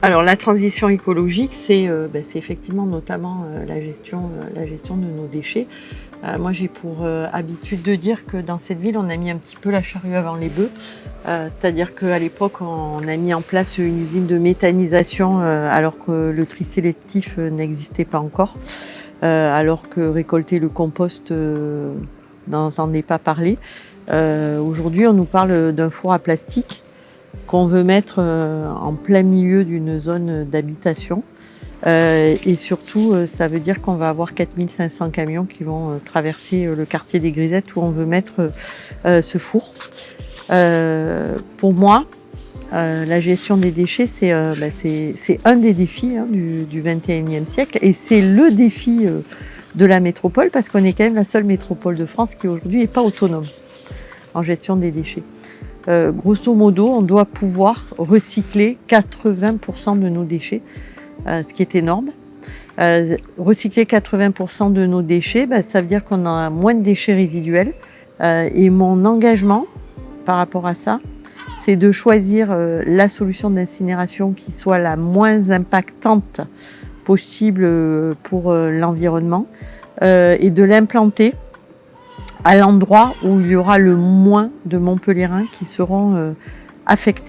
Alors la transition écologique, c'est effectivement notamment la gestion de nos déchets. Moi j'ai pour habitude de dire que dans cette ville on a mis un petit peu la charrue avant les bœufs. C'est-à-dire qu'à l'époque on a mis en place une usine de méthanisation alors que le tri sélectif n'existait pas encore. Alors que récolter le compost, n'entendait pas parler. Aujourd'hui on nous parle d'un four à plastique qu'on veut mettre en plein milieu d'une zone d'habitation. Et surtout, ça veut dire qu'on va avoir 4500 camions qui vont traverser le quartier des Grisettes où on veut mettre ce four. Pour moi, la gestion des déchets, c'est un des défis du 21e siècle et c'est le défi de la métropole parce qu'on est quand même la seule métropole de France qui aujourd'hui n'est pas autonome en gestion des déchets. Grosso modo, on doit pouvoir recycler 80% de nos déchets, ce qui est énorme. Recycler 80% de nos déchets, ça veut dire qu'on a moins de déchets résiduels. Et mon engagement par rapport à ça, c'est de choisir la solution d'incinération qui soit la moins impactante possible pour l'environnement et de l'implanter à l'endroit où il y aura le moins de Montpelliérains qui seront affectés.